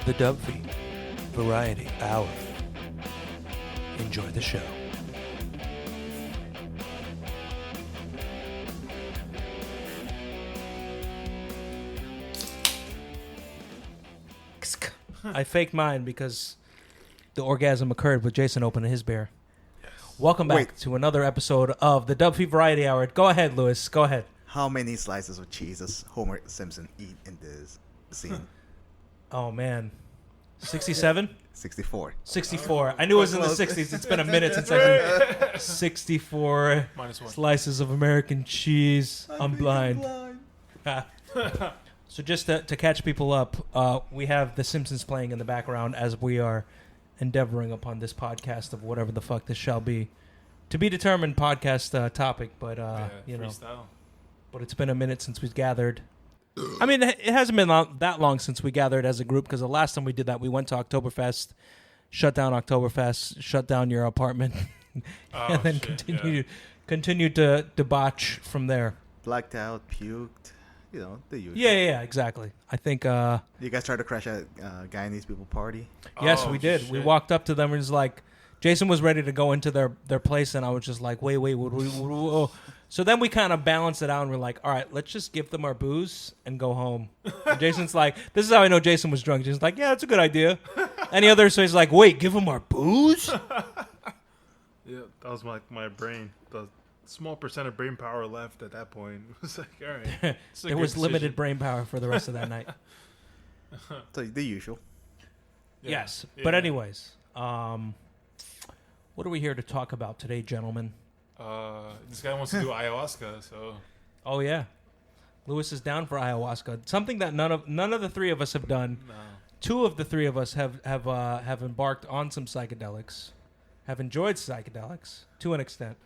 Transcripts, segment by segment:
The Dub Feed Variety Hour. Enjoy the show. I faked mine because the orgasm occurred with Jason opening his beer. Yes. Welcome back to another episode of the Dub Feed Variety Hour. Go ahead, Lewis. Go ahead. How many slices of cheese does Homer Simpson eat in this scene? Oh, man. 67? 64. 64. I knew it was in the 60s. It's been a minute since I've been 64 slices of American cheese. I'm blind. So just to catch people up, we have The Simpsons playing in the background as we are endeavoring upon this podcast of whatever the fuck this shall be. To be determined podcast topic, but, you know. Freestyle. But it's been a minute since we've gathered. I mean, it hasn't been that long since we gathered as a group, because the last time we did that, we went to Oktoberfest, shut down Oktoberfest, shut down your apartment, and then continued to debauch from there. Blacked out, puked, you know, the usual. Yeah, exactly. I think... you guys tried to crash a Guy in These People party? Yes, we did. Shit. We walked up to them and was like... Jason was ready to go into their place, and I was just like, wait, what. So then we kind of balanced it out, and we're like, all right, let's just give them our booze and go home. And Jason's like, this is how I know Jason was drunk. Jason's like, yeah, that's a good idea. Any other? So he's like, wait, give them our booze? Yeah, that was my brain. The small percent of brain power left at that point. It was like, all right. There was limited brain power for the rest of that night. So the usual. Yeah. Yes. Yeah. But anyways, what are we here to talk about today, gentlemen? This guy wants to do ayahuasca, so. Oh yeah, Lewis is down for ayahuasca. Something that none of the three of us have done. No. Two of the three of us have embarked on some psychedelics, have enjoyed psychedelics to an extent.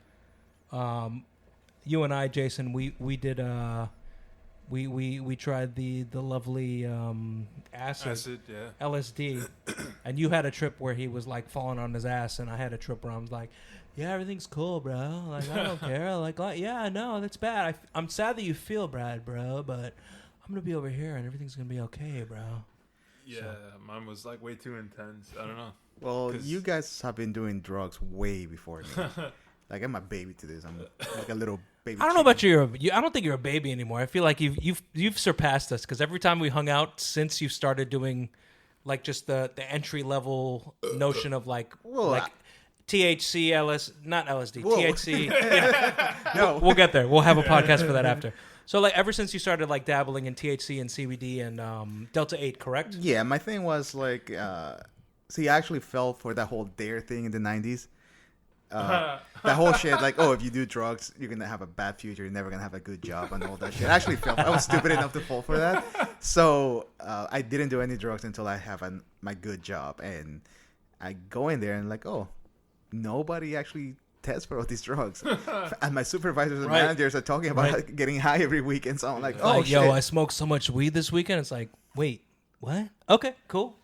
You and I, Jason, we did we tried the lovely acid, yeah. LSD, and you had a trip where he was like falling on his ass, and I had a trip where I was like, yeah, everything's cool, bro. Like, I don't care. Like, yeah, no, that's bad. I'm sad that you feel bad, bro, but I'm gonna be over here, and everything's gonna be okay, bro. Yeah, so. Mine was like way too intense. I don't know. Well, you guys have been doing drugs way before me. Like, I'm a baby to this. I'm like a little baby. I don't know about you. I don't think you're a baby anymore. I feel like you've surpassed us, because every time we hung out since you started doing, like, just the entry level notion of like THC, not LSD, Whoa. THC. Yeah. No, we'll get there. We'll have a podcast for that after. So, like, ever since you started like dabbling in THC and CBD and Delta 8, correct? Yeah, my thing was like, see, I actually fell for that whole DARE thing in the 90s. That whole shit, like, oh, if you do drugs, you're gonna have a bad future. You're never gonna have a good job and all that shit. I actually felt I was stupid enough to fall for that. So I didn't do any drugs until I have my good job, and I go in there and like, oh, nobody actually tests for all these drugs, and my supervisors and managers are talking about getting high every weekend. So I'm like, oh, like, yo, I smoked so much weed this weekend. It's like, wait. What? Okay, cool.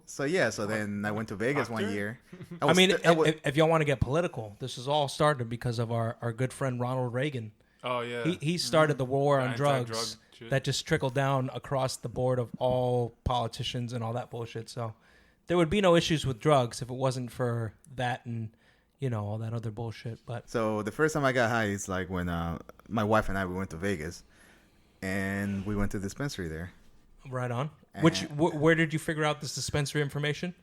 So then I went to Vegas one year. If y'all want to get political, this is all started because of our good friend Ronald Reagan. Oh yeah. He started the war on drugs that just trickled down across the board of all politicians and all that bullshit. So there would be no issues with drugs if it wasn't for that and, you know, all that other bullshit. But so the first time I got high is like when my wife and I we went to Vegas, and we went to the dispensary there. Right on. Where did you figure out this dispensary information?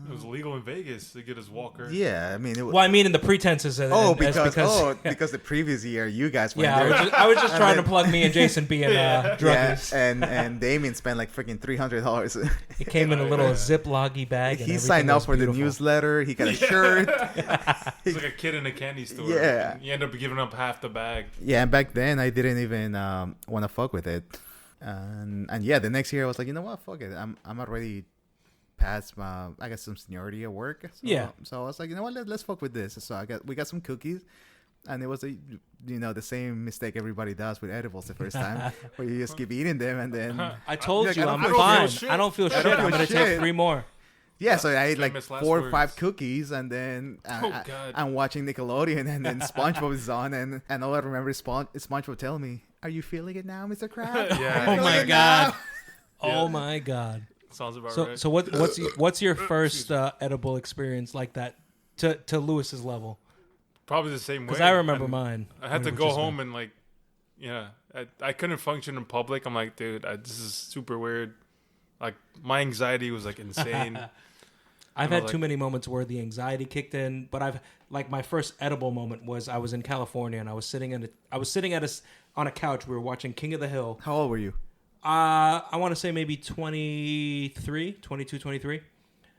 It was legal in Vegas to get his walker. Yeah, I mean... in the pretenses. Because the previous year you guys went there. I was just trying to plug me and Jason being druggies. Yeah, and Damien spent like freaking $300. It came in a little Ziploc-y bag. He signed up for the newsletter. He got a shirt. It's like a kid in a candy store. Yeah. You end up giving up half the bag. Yeah, and back then I didn't even want to fuck with it. And yeah, the next year I was like, you know what, fuck it. I'm already past my, I got some seniority at work. So, yeah. So I was like, you know what, let's fuck with this. So we got some cookies, and it was the same mistake everybody does with edibles the first time, where you just keep eating them, and then I told you I'm fine. I don't feel shit. I'm gonna take 3 more. Yeah, so I ate like 4 or 5 cookies, and then I'm watching Nickelodeon, and then SpongeBob is on, and all I remember is SpongeBob telling me, "Are you feeling it now, Mr. Krabs?" Yeah. Oh my god. Oh my god. Sounds about So right. so what's your first edible experience like that to Lewis's level? Probably the same way. Because I remember And mine. I had to when it go was just home and like, I couldn't function in public. I'm like, dude, this is super weird. Like my anxiety was like insane. I've had too many moments where the anxiety kicked in, but my first edible moment was I was in California and I was sitting on a couch. We were watching King of the Hill. How old were you? I want to say maybe 22, 23.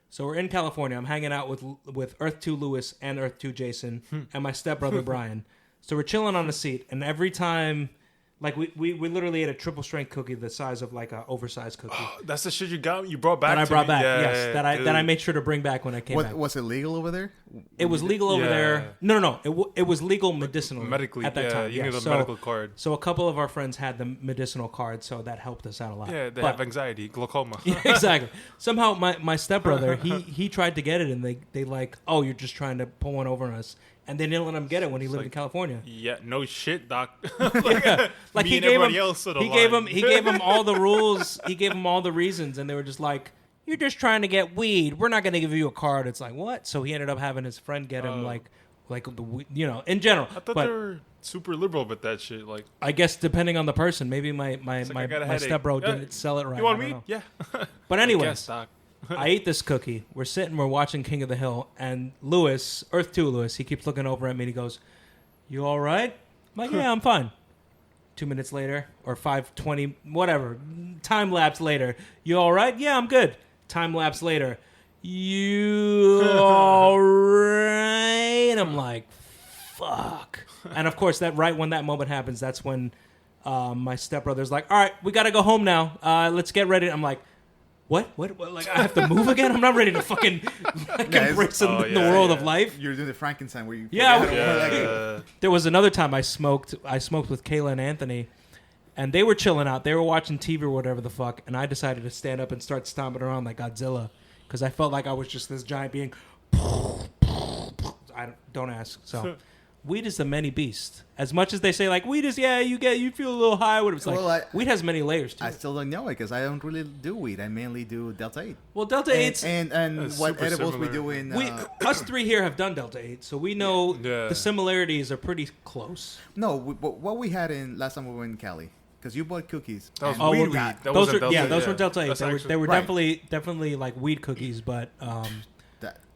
So we're in California. I'm hanging out with Earth 2 Lewis and Earth 2 Jason and my stepbrother Brian. So we're chilling on a seat, and every time, like we literally ate a triple strength cookie the size of like an oversized cookie. That's the shit you brought back. That I brought back, Yeah, yes. That I made sure to bring back when I came back. Was it legal over there? It was legal over there. No. It was legal medicinally. Medically, at that time. You need a So- medical card. So a couple of our friends had the medicinal card, so that helped us out a lot. Yeah, they But- have anxiety, glaucoma. Yeah, exactly. Somehow my stepbrother, he tried to get it, and they like, oh, you're just trying to pull one over on us. And they didn't let him get it when he lived in California. Yeah, no shit, doc. Like Me he and gave everybody him, else to the he gave line. him, he gave him all the rules. He gave him all the reasons, and they were just like, "You're just trying to get weed. We're not going to give you a card." It's like what? So he ended up having his friend get him like the in general. I thought but they were super liberal with that shit. Like, I guess depending on the person, maybe my I got a headache. stepbro Yeah. didn't sell it right. you want I don't weed? know. Yeah. But I anyways, guess, doc. I ate this cookie. We're watching King of the Hill, and Lewis, Earth 2 Lewis, he keeps looking over at me and he goes, "You all right?" I'm like, "Yeah, I'm fine." 2 minutes later, or 5:20, whatever, time lapse later, "You all right?" "Yeah, I'm good." Time lapse later, "You all right?" I'm like, fuck. And of course, that right when that moment happens, that's when my stepbrother's like, "All right, we got to go home now. Let's get ready." I'm like, What? Like, I have to move again? I'm not ready to fucking embrace in the world of life. You're doing the Frankenstein where you... There was another time I smoked with Kayla and Anthony, and they were chilling out. They were watching TV or whatever the fuck, and I decided to stand up and start stomping around like Godzilla because I felt like I was just this giant being. Don't ask. So... Weed is the many beast. As much as they say, like, weed is, you feel a little high. It's like, weed has many layers, too. I still don't know it because I don't really do weed. I mainly do Delta 8. Well, Delta 8's... And what edibles we do in... us three here have done Delta 8, so we know the similarities are pretty close. No, what we had in last time we were in Cali, because you bought cookies. That was weed. Those were Delta 8. They were right. definitely like weed cookies, but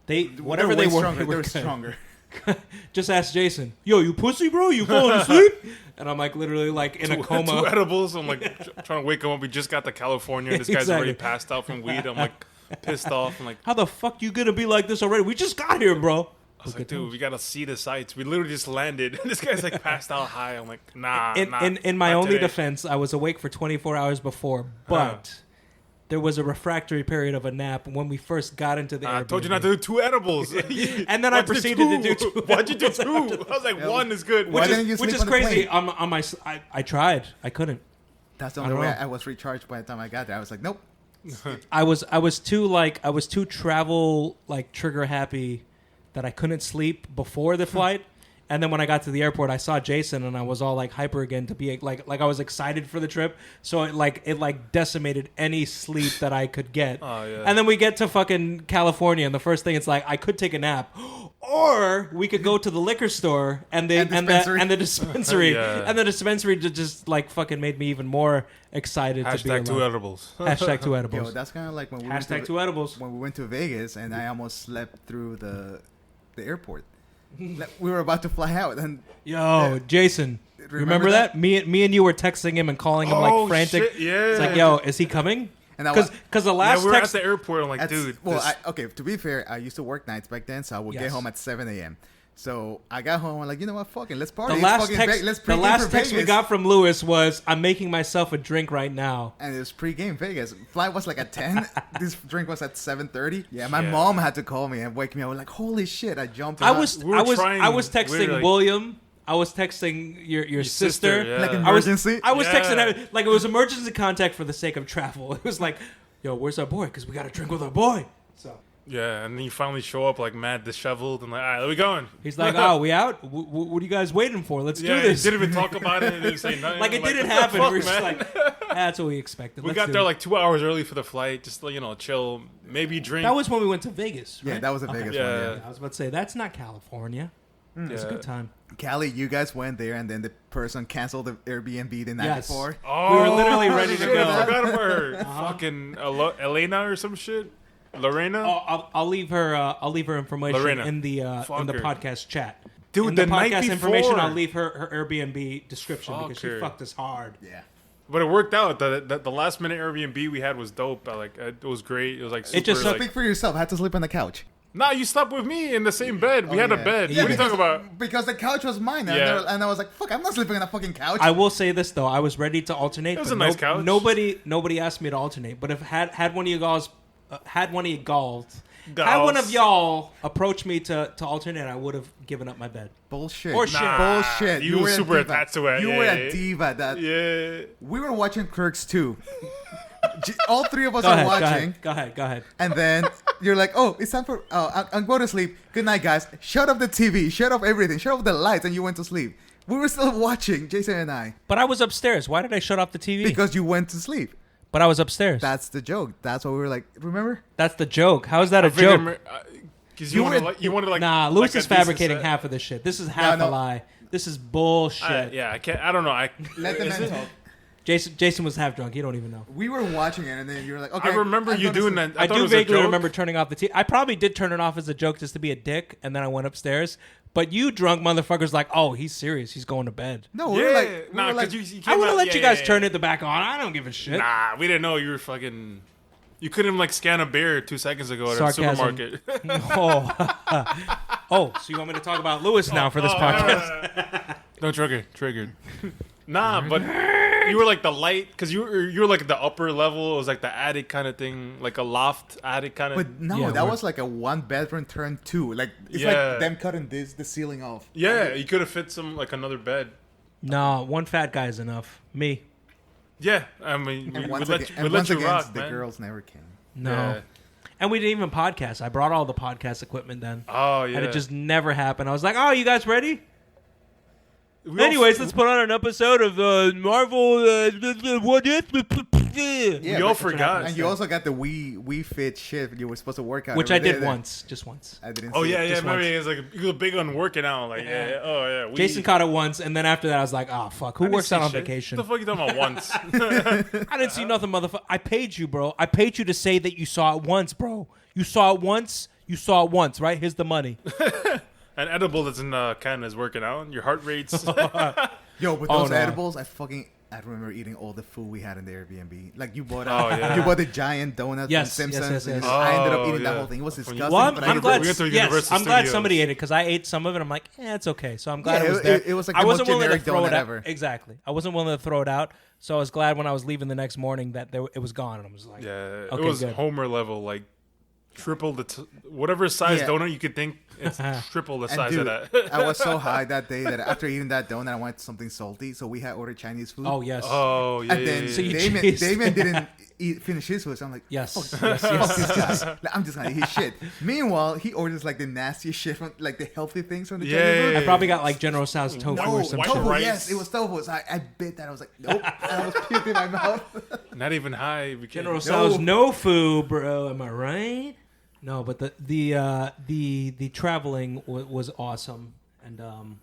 they were stronger. Just ask Jason. Yo, you pussy, bro? You falling asleep? And I'm like literally like in a coma. 2 edibles. I'm like trying to wake him up. We just got to California. And this guy's already passed out from weed. I'm like pissed off. I'm like, how the fuck you gonna be like this already? We just got here, bro. I was like, dude, we gotta see the sights. We literally just landed. This guy's like passed out high. I'm like, nah. In my only defense, I was awake for 24 hours before, but. There was a refractory period of a nap when we first got into the Airbnb. I told you not to do 2 edibles. And then I proceeded to do 2. Why'd you do 2? I was like, 1 is good. Why didn't you sleep which is on the crazy. plane? I tried. I couldn't. That's the only way I was recharged by the time I got there. I was like, nope. I was too travel like trigger happy that I couldn't sleep before the flight. And then when I got to the airport, I saw Jason, and I was all like hyper again to be like I was excited for the trip. So it decimated any sleep that I could get. Oh, yeah. And then we get to fucking California, and the first thing it's like I could take a nap, or we could go to the liquor store and the dispensary Yeah. and the dispensary just like fucking made me even more excited to be Hashtag 2 alive. edibles. Hashtag 2 edibles. Yo, that's kind of like when we Hashtag 2 edibles. when we went to Vegas, and I almost slept through the airport. We were about to fly out, and Jason, remember that? Me and you were texting him and calling him like frantic. Shit, yeah. It's like, yo, is he coming? And Because the last we were text, at the airport. I'm like, dude. To be fair, I used to work nights back then, so I would get home at 7 a.m. So I got home. I'm like, you know what? Fucking let's party. the last text we got from Lewis was, "I'm making myself a drink right now." And it was pre-game Vegas. Flight was like at 10. This drink was at 7:30. Yeah, my mom had to call me and wake me up. I was like, holy shit! I jumped. I was texting William. I was texting your sister. Yeah. Like emergency. I was texting her, like it was emergency contact for the sake of travel. It was like, yo, where's our boy? Because we got to drink with our boy. So Yeah, and then you finally show up like mad disheveled and like, all right, where we going? He's like, oh, we out? What are you guys waiting for? Let's do this. Didn't even talk about it. Didn't say nothing. Like it didn't happen. Fuck, We're just man. like, that's what we expected. We Let's got do there it. like 2 hours early for the flight, just chill, maybe drink. That was when we went to Vegas, right? Yeah, that was a Vegas one. Yeah. Yeah. I was about to say, that's not California. It was a good time. Cali, you guys went there, and then the person canceled the Airbnb the night before. Oh, We were literally ready to shit, go. I forgot about her. Fucking Elena or some shit. Lorena. Oh, I'll leave her. I'll leave her information Lorena. in the Fuck her. podcast chat. Dude, in the the night podcast before. information, I'll leave her Airbnb description Fuck because she her. fucked us hard. Yeah. But it worked out. The last minute Airbnb we had was dope. It was great. It was like super. It just- like, Speak for yourself. I had to sleep on the couch. nah, you slept with me in the same bed. We had a bed. Yeah, What are you talking about? Because the couch was mine, Yeah. and I was like, "Fuck, I'm not sleeping on a fucking couch." I will say this though, I was ready to alternate. It was but a nice couch. Nobody asked me to alternate. But if had one of you guys, had one of Gals. y'all approached me to alternate, I would have given up my bed. Bullshit. Or shit. Bullshit. You were a super diva. attached to it. You Yeah, were yeah, a yeah. diva. That Yeah. we were watching Clerks 2. All three of us Go are ahead, watching. go ahead. And then you're like, "Oh, it's time for. I'm going to sleep. Good night, guys. Shut off the TV. Shut off everything. Shut off the lights." And you went to sleep. We were still watching, Jason and I, But I was upstairs. Why did I shut off the TV? because you went to sleep. But I was upstairs. That's the joke. That's what we were like. Remember? That's the joke. How is that a joke? Because You you wanted like Nah, Lewis like is a decent fabricating set. half of this shit. This is half No, a no. lie. This is bullshit. Yeah, I can't. I don't know. Let the is man it- talk. Jason was half drunk. You don't even know. We were watching it, and then you were like, "Okay." I remember I'm you gonna doing sleep. that. I thought it do was a vaguely joke. remember turning off the TV. I probably did turn it off as a joke just to be a dick, and then I went upstairs. But you drunk motherfuckers like, oh, he's serious. He's going to bed. No, we Yeah, were like, we nah, were like, because you I came would have out- let yeah, you guys yeah, turn it back on. I don't give a shit. Nah, we didn't know you were fucking. You couldn't like scan a beer 2 seconds ago at Sarcasm. a supermarket. Oh, so you want me to talk about Lewis now for this podcast? No, triggered. Nah, but you were like the light because you were like the upper level. It was like the attic kind of thing, like a loft attic kind of. but no, Yeah, that we're- was like a one bedroom turned two. Like it's Yeah. like them cutting the ceiling off. Yeah, you could have fit another bed. No, one fat guy is enough. Me. Yeah, I mean, And we once, let again, you, we and let once you again, rock, the man. girls never came. No. Yeah. And we didn't even podcast. I brought all the podcast equipment then. Oh yeah. And it just never happened. I was like, oh, you guys ready? We all- Anyways, let's put on an episode of Marvel. What if? Yeah, we all but- forgot. And you also got the Wii Fit shit. You were supposed to work out. Which I every did day. once. Just once. I didn't. Oh see yeah, it. yeah. just Remember, once. he was like you were big on working out. Like yeah. Oh yeah. We, Jason caught it once, and then after that, I was like, oh, fuck. Who I didn't works see out on shit. vacation? What the fuck you talking about once? I didn't see nothing, motherfucker. I paid you, bro. I paid you to say that you saw it once, bro. You saw it once. You saw it once, right? Here's the money. An edible that's in Canada is working out. Your heart rate's. Yo, with Oh, those no. edibles, I remember eating all the food we had in the Airbnb. Like you bought, Oh, yeah. you bought the giant donut Yes, from yes, Simpsons. yes, yes. and I ended up eating Oh, that yeah. whole thing. It was When you- disgusting. Well, but I'm I glad. we went to Yes, Universal I'm glad Studios. somebody ate it because I ate some of it. I'm like, it's okay. So I'm glad Yeah, it was there. it was like I the most wasn't willing to generic throw donut it out. ever. Exactly. I wasn't willing to throw it out. So I was glad when I was leaving the next morning that it was gone. And I was like, Yeah, Okay, it was good. Homer level, like triple whatever size Yeah. donut you could think. It's triple the And size dude, of that. I was so high that day that after eating that donut, I wanted something salty. So we had ordered Chinese food. oh yes, Oh yeah, And then yeah, So you yeah. chased- Damien didn't finish his food. So I'm like, yes, fuck, yes, fuck yes. this guy. Like, I'm just gonna eat his shit. Meanwhile, he orders like the nastiest shit from like the healthy things from the Yeah, Chinese food. yeah, I probably got like General Tso's tofu No, or some white shit. tofu. rice. Yes, it was tofu. So I bit that. I was like, nope. And I was puked in my mouth. Not even high. We General can't. Tso's no food, bro. Am I right? No, but the traveling was awesome, and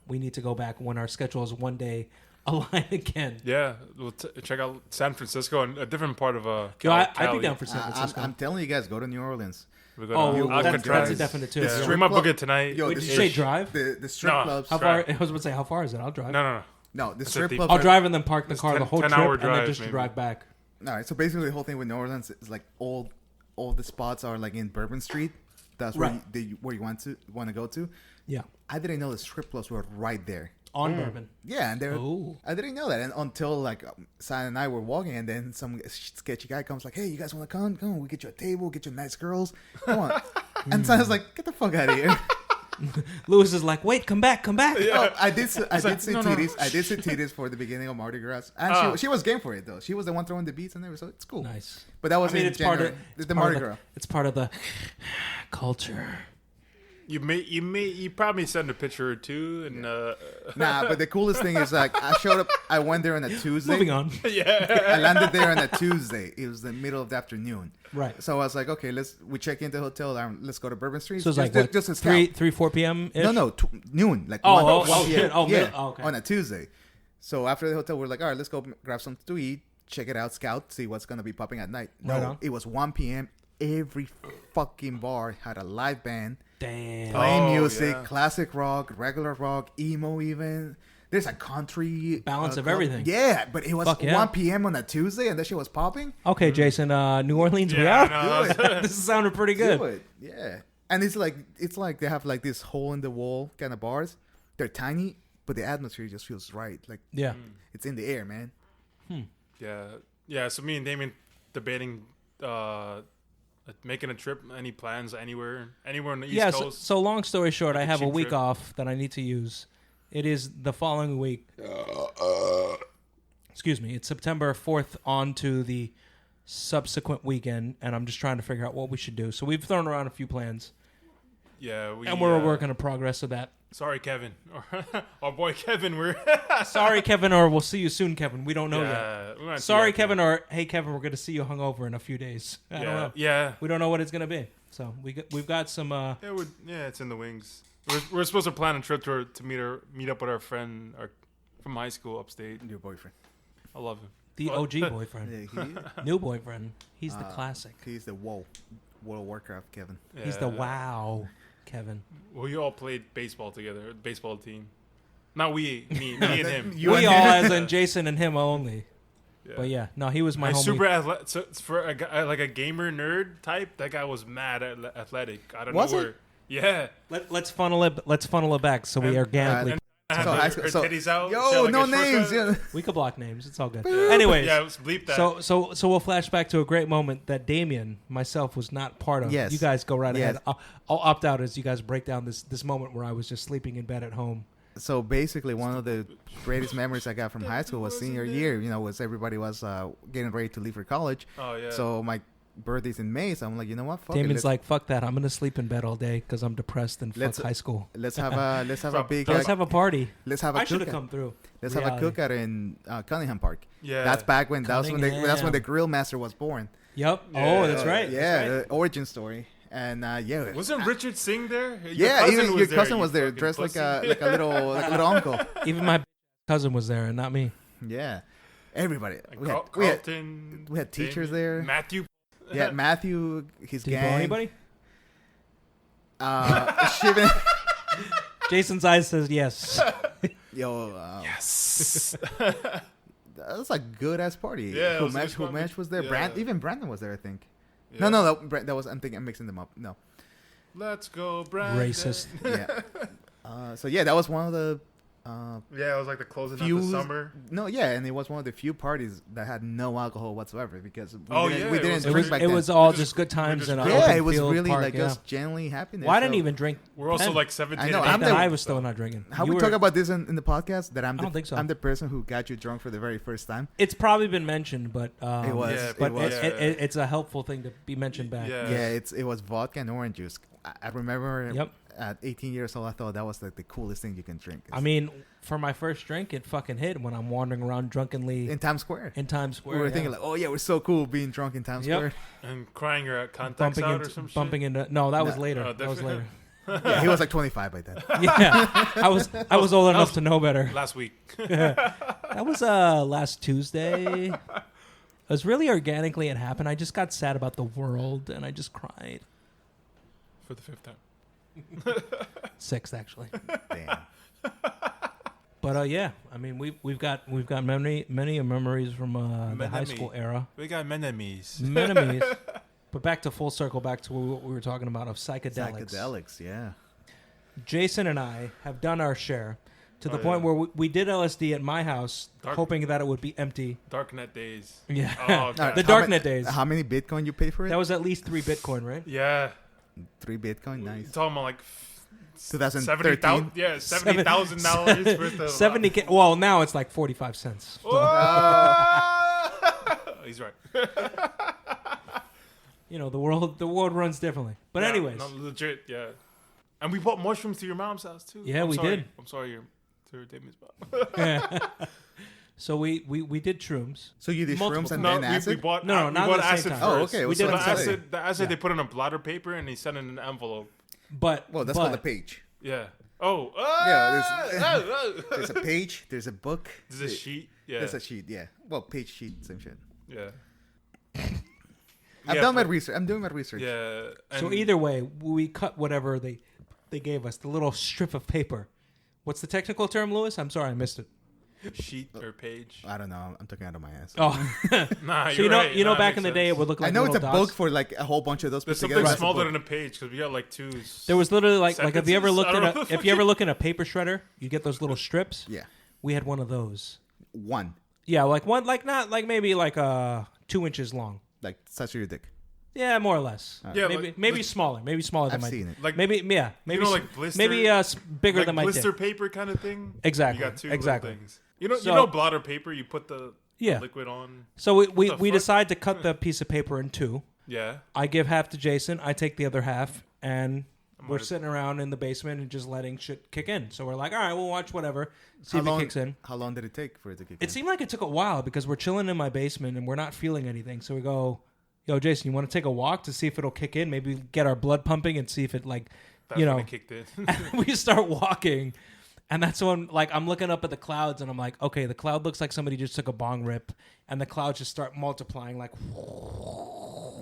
we need to go back when our schedules one day align again. Yeah, we'll check out San Francisco and a different part of Yo, Cali. I'd be down for San Francisco. I'm telling you guys, go to New Orleans. We're going Oh, to well, that's Alcatraz. a definite too. The Yeah. We strip might book club- it tonight. Yo, Wait, the did you say Ish. drive? The strip No. clubs. How Drive. far? I was about to say, how far is it? I'll drive. No. No, the a strip deep- clubs. I'll are- drive and then park the It's car the 10 whole trip, 10-hour and then drive, just maybe. drive back. All right, so basically the whole thing with New Orleans is like all the spots are like in Bourbon Street. That's where Right. where you want to go to. Yeah, I didn't know the strip clubs were right there. on Bourbon. Yeah, and they're. Oh. I didn't know that, and until like Simon and I were walking, and then some sketchy guy comes like, "Hey, you guys want to come? Come, we get you a table, get you nice girls. Come on." And Simon's like, "Get the fuck out of here." Lewis is like, wait, come back. Oh, I did see no. titties. I did see titties for the beginning of Mardi Gras, and she was game for it though. She was the one throwing the beats and everything, so it's cool. Nice. But that was it's January. part of the Mardi Gras. It's part of the culture. You probably send a picture or two, and Nah, but the coolest thing is like I showed up. I went there on a Tuesday. Moving on. I landed there on a Tuesday. It was the middle of the afternoon. Right. So I was like, okay, we check into the hotel. Let's go to Bourbon Street. So it's like just a scout. 4 p.m. -ish? No, noon. Like Oh, 1 p.m. shit. Oh, yeah, okay. on a Tuesday. So after the hotel, we're like, all right, let's go grab something to eat, check it out, scout, see what's gonna be popping at night. No, Right on. it was 1 p.m. Every fucking bar had a live band Damn. playing music, yeah. classic rock, regular rock, emo, even. There's a country Balance of club. everything. Yeah, but it was Fuck yeah. 1 p.m. on a Tuesday, and that shit was popping. Okay, Jason. New Orleans, we yeah, out. no, that's- This is sounding pretty good. Do it. Yeah. And it's like they have like this hole in the wall kind of bars. They're tiny, but the atmosphere just feels right. Like Yeah. it's in the air, man. yeah. So me and Damien debating making a trip. Any plans anywhere on the East Yeah. Coast? So long story short, I Like a have a cheap week trip. off that I need to use. It is the following week. Excuse me. It's September 4th on to the subsequent weekend, and I'm just trying to figure out what we should do. So we've thrown around a few plans, Yeah, and we're working on progress of that. Sorry, Kevin. Our boy Kevin. We're Sorry, Kevin, or we'll see you soon, Kevin. We don't know yet. yeah, we might see Sorry, that Kevin, or hey, Kevin, we're going to see you hungover in a few days. I don't know. Yeah. We don't know what it's going to be. So we've got some. It's in the wings. We're supposed to plan a trip to meet up with our friend from high school upstate. Your boyfriend. I love him. The What? OG boyfriend. Yeah, New boyfriend. He's the classic. he's the World of Warcraft, Kevin. He's the Yeah. wow, Kevin. We all played baseball together, baseball team. Not me and him. You We and all, him. as in Jason and him only. But yeah, no, he was my And homie. super athletic. So it's for a guy, like a gamer nerd type, that guy was mad athletic. I don't Was know he? where. Yeah. Let's funnel it. Let's funnel it back so we And- organically. And So her high school- so- titties out. Yo, She had, like, no a short names. cut. Yeah. We could block names. It's all good. Yeah. Anyways, Yeah, let's bleep that. so we'll flash back to a great moment that Damien, myself, was not part of. Yes. You guys go right Yes. ahead. I'll opt out as you guys break down this moment where I was just sleeping in bed at home. So basically, one of the greatest memories I got from high school was senior year. You know, was everybody was getting ready to leave for college. Oh yeah. So my birthday's in May, so I'm like, you know what? Fuck Damien's it. like, fuck that. I'm gonna sleep in bed all day because I'm depressed and fuck Let's- high school. let's have a big Let's have a party. let's have a I should have cookout. come through. Let's have a Reality. cookout in Cunningham Park. yeah. That's back when that's when Cunningham. the Grill Master was born. Yep. Yeah. Oh, that's right. Yeah, That's right. the origin story. And yeah, Wasn't Richard Singh there? yeah, even your cousin you was there, fucking dressed like pussy. a little uncle. Even my cousin was there and not me. Yeah, everybody. Like We had, Carlton. we had teachers Damien, there. Matthew. Yeah, Matthew, his Did you blow gang. anybody? Shivan, Jason's eyes says yes. yo, Yes. that was a good ass party. Yeah, it was a good Who party. was there? Yeah. Even Brandon was there, I think. Yeah. No, that was. I'm mixing them up. No, Let's go, Brandon. Racist. yeah. So yeah, that was one of the. Yeah, it was like the closing of the Fuse- summer. No, yeah, and it was one of the few parties that had no alcohol whatsoever because we Oh, didn't, yeah, we it didn't was- It drink was back it then. was all We just- just good times we and just- an yeah, open it was field really park, like yeah. just genuinely happiness. Well, I didn't so- even drink. We're also pen. like 17. I know, and I'm Back then, 18. the- I was still not drinking. How You we were- talk about this in the podcast that I'm I don't think so. I'm the person who got you drunk for the very first time. It's probably been mentioned, but It was. Yeah, but it was. it's a helpful thing to be mentioned back. Yeah. Yeah, it was vodka and orange juice. I remember Yep. at 18 years old, I thought that was like the coolest thing you can drink. I mean, for my first drink, it fucking hit when I'm wandering around drunkenly in Times Square. in Times Square. We were yeah. thinking like, oh yeah, we're so cool being drunk in Times Yep. Square. And crying your contacts bumping out into, or some shit. bumping into. No, that was No. later. Oh, that was later. Yeah, he was like 25 by then. Yeah, I was old enough was- to know better. Last week. That was last Tuesday. It was really organically it happened. I just got sad about the world and I just cried. For the 5th time. 6th actually. Damn. But yeah, I mean we've got many memories from the high Menemies. school era. We got enemies. Memories. But back to full circle, back to what we were talking about of psychedelics. Psychedelics, yeah. Jason and I have done our share to the Oh, point yeah. where we did LSD at my house, Dark- hoping that it would be empty. Darknet days. Yeah. Oh, okay. The How Darknet ma- days. How many Bitcoin you pay for it? That was at least 3 Bitcoin, right? Yeah. 3 Bitcoin, You're nice. talking about like 2013. Yeah, $70,000 worth of 70K. Well, now it's like 45 cents. He's right. You know, the world runs differently. But anyways, no, legit, yeah. And we bought mushrooms to your mom's house too. Yeah, we did. I'm sorry, to Damien's mom. So we did shrooms. So you did Multiple- shrooms and No, then acid? we bought No, we not bought at the same acid time. first. Oh, okay. We What's did the it The on acid? acid, they put in a blotter paper and they sent in an envelope. But Well, that's called a page. Yeah. Oh. Yeah, there's a page. There's a book. There's a sheet. Yeah. There's a sheet. Yeah. Well, page, sheet, same shit. Yeah. I've done my research. I'm doing my research. Yeah. So either way, we cut whatever they gave us, the little strip of paper. What's the technical term, Lewis? I'm sorry, I missed it. sheet or page. I don't know. I'm talking out of my ass. Oh, Nah, so you're right. Nah, back makes in the sense. day, it would look like I know it's a little dots. book for like a whole bunch of those. There's put something together. smaller than a page because we got like twos. There was literally like if you ever Sentences? looked I don't at know the if you ever look in a paper shredder, you get those little strips. Yeah, We had one of those. one Yeah, like one, like not like maybe like 2 inches long. like such your dick. Yeah, more or less. Yeah, maybe like- smaller. Maybe smaller than I've my. seen it. Like Maybe maybe like blister, maybe bigger like than my blister dick. paper kind of thing. Exactly, You got two little exactly. things. So- you know blotter paper. You put the Yeah. liquid on. So we the fuck? decide to cut the piece of paper in two. Yeah. I give half to Jason. I take the other half, and we're might- sitting around in the basement and just letting shit kick in. So we're like, all right, we'll watch whatever. See if it kicks in. How long did it take for it to kick in? It seemed like it took a while because we're chilling in my basement and we're not feeling anything. So we go, yo, Jason, you want to take a walk to see if it'll kick in? Maybe get our blood pumping and see if it That's you when know. it kicked in. We start walking, and that's when I'm looking up at the clouds and I'm like, okay, the cloud looks like somebody just took a bong rip, and the clouds just start multiplying like.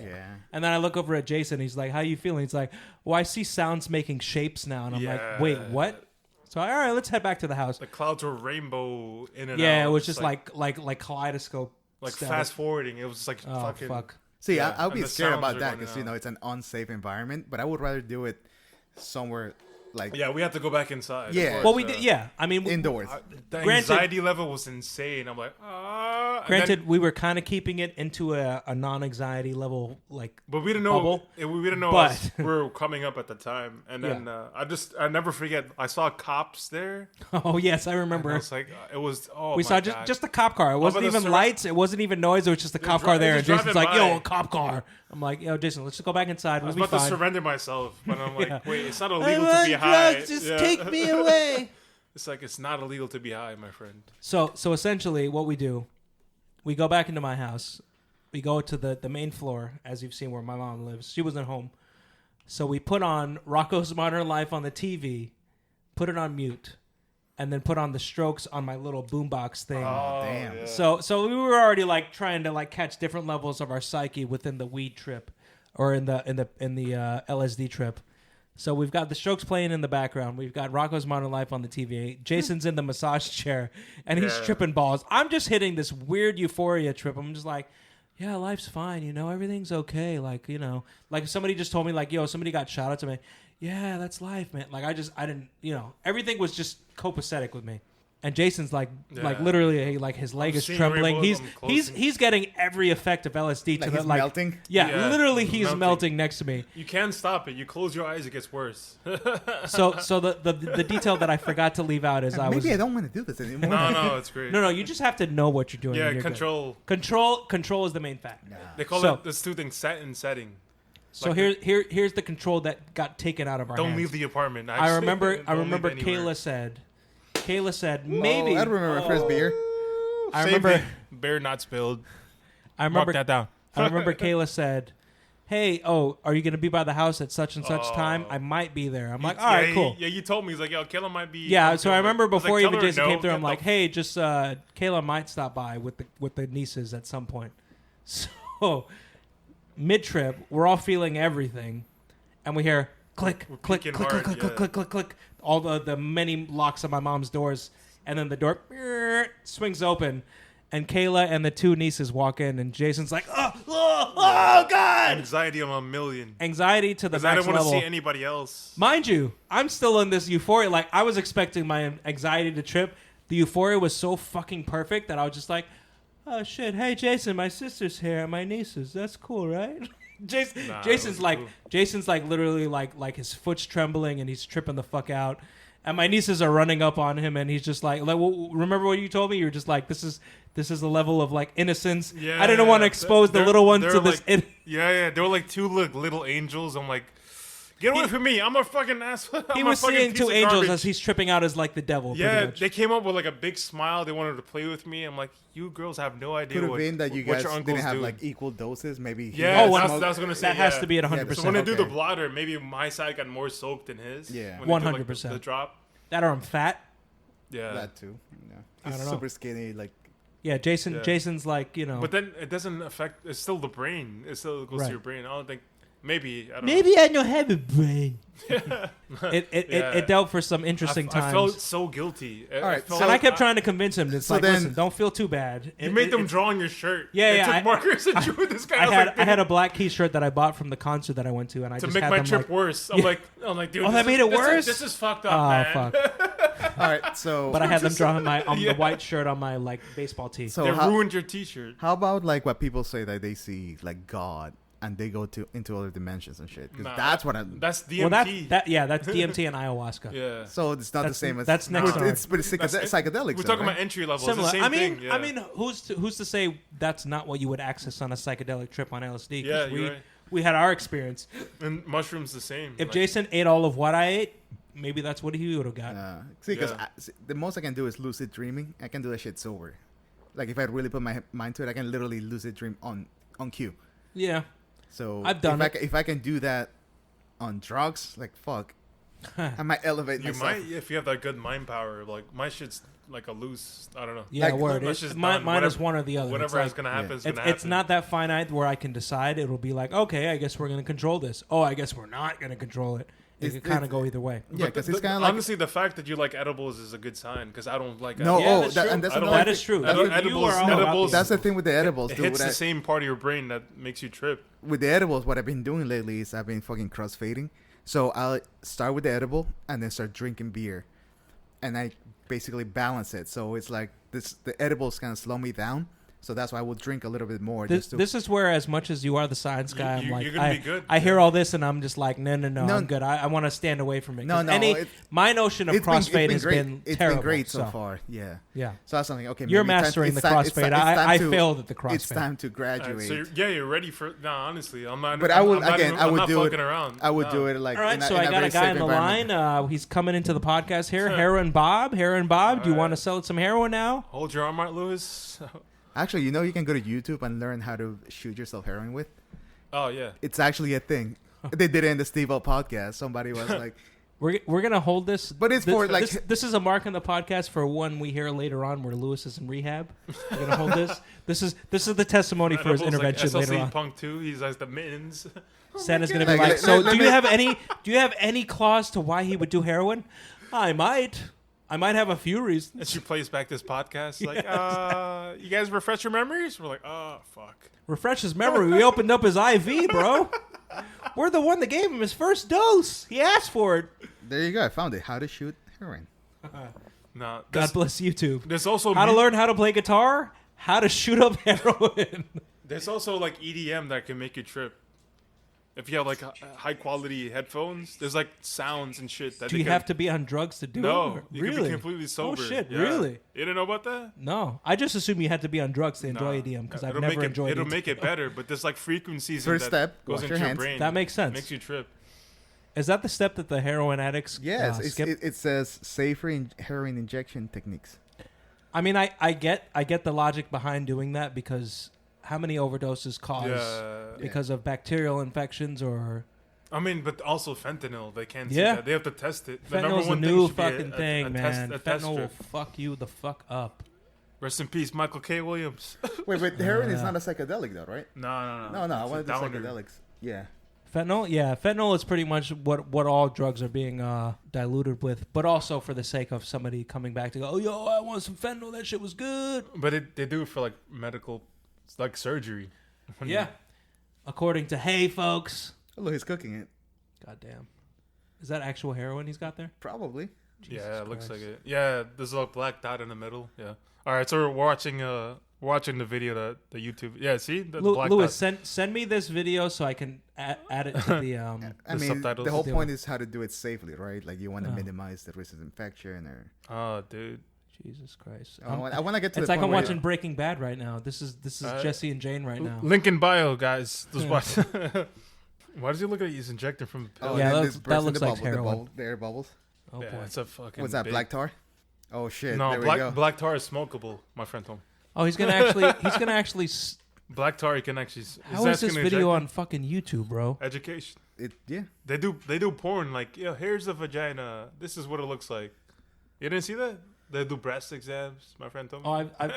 Yeah. And then I look over at Jason. He's like, "How you feeling?" He's like, "Well, I see sounds making shapes now." And I'm like, "Wait, what?" So all right, let's head back to the house. The clouds were rainbow in and out. Yeah, it was just like kaleidoscope. like stuff. fast forwarding. It was just like Oh fucking. fuck. See, Yeah, I'll and be the scared sounds about are that going because out. it's an unsafe environment. But I would rather do it somewhere like Yeah, we had to go back inside. Yeah. of course, Well, we did. Yeah, I mean, indoors. The Granted- anxiety level was insane. I'm like, ah. And granted, then- we were kind of keeping it into a non-anxiety level, like. but we didn't know. bubble, We didn't know but- we were coming up at the time. And then I never forget. I saw cops there. Oh yes, I And I remember. was like, it was. Oh, We my saw God. just a cop car. It wasn't but the even sur- lights. It wasn't even noise. It was just a cop car there. And just Jason's driving like, "Yo, by. a cop car." I'm like, "Yo, Jason, let's just go back inside. I We'll was be about to fine." surrender myself, but I'm like, Yeah. wait, it's not I illegal to want be high. drugs. Just Yeah. take me away. It's like it's not illegal to be high, my friend. So essentially, what we do, we go back into my house. We go to the main floor, as you've seen, where my mom lives. She wasn't home, so we put on Rocco's Modern Life on the TV, put it on mute, and then put on the Strokes on my little boombox thing. Oh, damn. yeah. So we were already like trying to like catch different levels of our psyche within the weed trip, or in the LSD trip. So we've got the Strokes playing in the background. We've got Rocco's Modern Life on the TV. Jason's in the massage chair and he's Yeah. tripping balls. I'm just hitting this weird euphoria trip. I'm just like, yeah, life's fine. You know, everything's okay. Like, you know, like if somebody just told me like, yo, somebody got shot at to me. Yeah, that's life, man. Like I didn't, you know, everything was just copacetic with me. And Jason's like Yeah. literally, like his leg is seeing trembling. rainbows, He's I'm he's getting every effect of LSD to like the he's like melting. Yeah, Yeah, literally he's melting. melting next to me. You can't stop it. You close your eyes, it gets worse. So the detail that I forgot to leave out is Maybe I don't want to do this anymore. no, it's great. no, you just have to know what you're doing. Yeah, and you're good. control. is the main fact. They call So- it this two things: set and setting. So Like here's the control that got taken out of our Don't hands. leave the apartment. I actually. remember Don't leave anywhere. Kayla said maybe I remember my first beer. I Same remember thing. Beer not spilled. I Mark remember that down. I remember Kayla said, "Hey, are you going to be by the house at such and such time? I might be there." I'm like, "All right, cool." Yeah, you told me. He's like, yo, Kayla might be. Yeah, so I remember was like, before tell even her Jason no, came through, I'm get like, the- "Hey, just Kayla might stop by with the nieces at some point." So mid trip, we're all feeling everything, and we hear click, We're click, peeking click, click, hard, click, yeah. click, click, click, click, all the many locks on my mom's doors, and then the door swings open, and Kayla and the two nieces walk in, and Jason's like, "Oh God!" Anxiety on a million. Anxiety to the Because I max didn't want to level. see anybody else. Mind you, I'm still in this euphoria. Like, I was expecting my anxiety to trip. The euphoria was so fucking perfect that I was just like, oh, shit. Hey, Jason, my sister's here and my nieces. That's cool, right? Jason's like literally like his foot's trembling and he's tripping the fuck out. And my nieces are running up on him, and he's just like well, remember what you told me? You're just like, this is the level of like innocence. Yeah, I didn't want to expose the little ones to like, this. They were like two little angels. I'm like, get away from me! I'm a fucking asshole. He was seeing two angels as he's tripping out as like the devil. Yeah, they came up with like a big smile. They wanted to play with me. I'm like, you girls have no idea. Could have been that you guys your didn't have do. like equal doses. Maybe. Yeah, that's gonna say that has to be at 100%. So when they do the blotter, maybe my side got more soaked than his. Yeah, 100%. The drop. That or I'm fat. Yeah, that too. Yeah, I he's don't know. super skinny. Like, yeah, Jason's like, you know. But then it doesn't affect. It's still the brain. It still goes to your brain. I don't think. Maybe I don't know. I don't have a brain. It dealt for some interesting times. I felt so guilty. All right, and I kept trying to convince him. It's like, listen, don't feel too bad. You made them draw on your shirt. Yeah, took markers and drew this guy. I had a black key shirt that I bought from the concert that I went to, and I to just make had my them trip like, worse. I'm like, dude. Oh, that made it worse. This is fucked up, man. Fuck. all right, so. But I had them draw the white shirt on my like baseball tee. So they ruined your T-shirt. How about like what people say that they see like God and they go into other dimensions and shit? Because that's what that's DMT. Well, that's DMT and ayahuasca. Yeah. So it's not the same as that's next. It's psychedelics. We're talking about entry level. Similar. It's the same thing. Yeah. I mean, who's to say that's not what you would access on a psychedelic trip on LSD? Yeah, you're right. We had our experience. And mushrooms the same. If Jason ate all of what I ate, maybe that's what he would have got. See, because the most I can do is lucid dreaming. I can do that shit sober. Like if I really put my mind to it, I can literally lucid dream on cue. Yeah. So I've done it. If I can do that on drugs, like fuck, I might elevate myself. You might if you have that good mind power. Like my shit's like a loose. I don't know. Yeah, like, word. Mine is one or the other. Whatever is gonna happen is gonna happen. It's not that finite where I can decide. It'll be like, okay, I guess we're gonna control this. Oh, I guess we're not gonna control it. It could kind of go either way. Yeah, because it's kind of like honestly, the fact that you like edibles is a good sign because I don't like. No, edibles. That is true. Edibles. That's the thing with the edibles. It hits the same part of your brain that makes you trip. With the edibles, what I've been doing lately is I've been fucking crossfading. So I'll start with the edible and then start drinking beer, and I basically balance it. So it's like the edibles kind of slow me down. So that's why I will drink a little bit more. This is where, as much as you are the science guy, I'm like, you're gonna be good. I hear all this and I'm just like, no, I'm good. I want to stand away from it. My notion of crossfade has been terrible. It's been great so far. Yeah. So that's something. Okay, you're mastering the crossfade. I failed at the crossfade. It's time to graduate. So you're ready for. No, honestly, I'm not. But I would do it. Around. I would do it like. All right, so I got a guy on the line. He's coming into the podcast here. Heroin Bob. Do you want to sell some heroin now? Hold your arm out, Lewis. Actually, you can go to YouTube and learn how to shoot yourself heroin with. Oh, yeah. It's actually a thing. They did it in the Steve-O podcast. Somebody was like... We're going to hold this. But it's for like... This is a mark on the podcast for one we hear later on where Lewis is in rehab. We're going to hold this. This is the testimony for his intervention later on. Punk too. He's like the mittens. Santa's going to be like, so do you have any clause to why he would do heroin? I might have a few reasons. And she plays back this podcast. Like, you guys refresh your memories? We're like, oh, fuck. Refresh his memory. We opened up his IV, bro. We're the one that gave him his first dose. He asked for it. There you go. I found it. How to shoot heroin. No, God bless YouTube. There's also how to learn how to play guitar, how to shoot up heroin. There's also like EDM that can make you trip. If you have like high quality headphones, there's like sounds and shit. Do you have to be on drugs to do it? No, you really? can be completely sober. Oh shit, yeah. really? You didn't know about that? No, I just assume you had to be on drugs to enjoy EDM because I've never enjoyed it. It'll make it better, but there's like frequencies First step, goes into your brain. That makes sense. Makes you trip. Is that the step that the heroin addicts skip? It says safer heroin injection techniques. I mean, I get the logic behind doing that because how many overdoses cause because of bacterial infections or... I mean, but also fentanyl. They can't see that. They have to test it. Fentanyl's a new fucking thing, man. Fentanyl will fuck you the fuck up. Rest in peace, Michael K. Williams. Wait, but heroin is not a psychedelic, though, right? No. I wanted the psychedelics. Yeah. Fentanyl? Yeah, fentanyl is pretty much what all drugs are being diluted with, but also for the sake of somebody coming back to go, oh, yo, I want some fentanyl. That shit was good. But they do it for, like, medical, like surgery. Yeah. According to Hey Folks... Oh, look, he's cooking it. God damn. Is that actual heroin he's got there? Probably. Jesus Christ. Looks like it. Yeah, there's a black dot in the middle. Yeah. All right, so we're watching watching the video, the YouTube. Yeah, see the black Louis, dot. send me this video so I can add it to the. I mean, subtitles. the whole point is how to do it safely, right? Like you want to minimize the risk of infection, or Oh, dude. Jesus Christ! I want to get to. It's the like point I'm where watching Breaking Bad right now. This is Jesse and Jane right now. Link in bio, guys. Just watch. Why does he look like he's injecting from? Oh, Yeah, yeah, that looks like heroin. The air bubbles. Oh Yeah, boy! it's a fucking. What's that? big- Black tar? Oh shit! No, there we go. black tar is smokable. My friend told me. Oh, he's gonna actually. Black tar, you can actually. How is this video on fucking YouTube, bro? Education? Yeah. They do porn like, yeah, here's the vagina. This is what it looks like. You didn't see that? They do breast exams. My friend told me. Oh, I've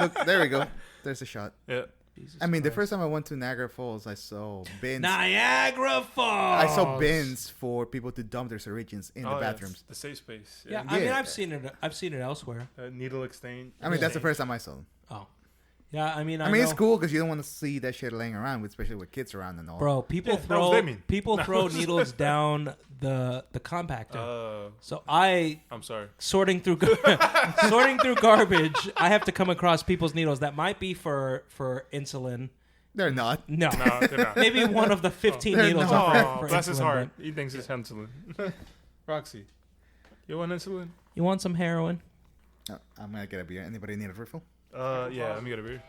Look, there we go. There's a shot. Yeah. Jesus I mean, the Christ. first time I went to Niagara Falls, I saw bins. Niagara Falls. I saw bins for people to dump their syringes in the yeah, bathrooms. the safe space. Yeah, I mean, Yeah. I've seen it elsewhere. Needle exchange. I mean, that's the first time I saw them. Oh, yeah. I mean, I mean, it's know- cool because you don't want to see that shit laying around, especially with kids around and all. Bro, people Yeah, that was Damien. throw needles down the compactor. So I'm sorry. sorting through garbage. I have to come across people's needles that might be for insulin. They're not. No, No, they're not. maybe one of the 15 They're needles. not. are for Bless his insulin, heart. but- He thinks it's insulin. Roxy, you want insulin? You want some heroin? I'm gonna get a beer. Anybody need a refill? Yeah, let me get a beer.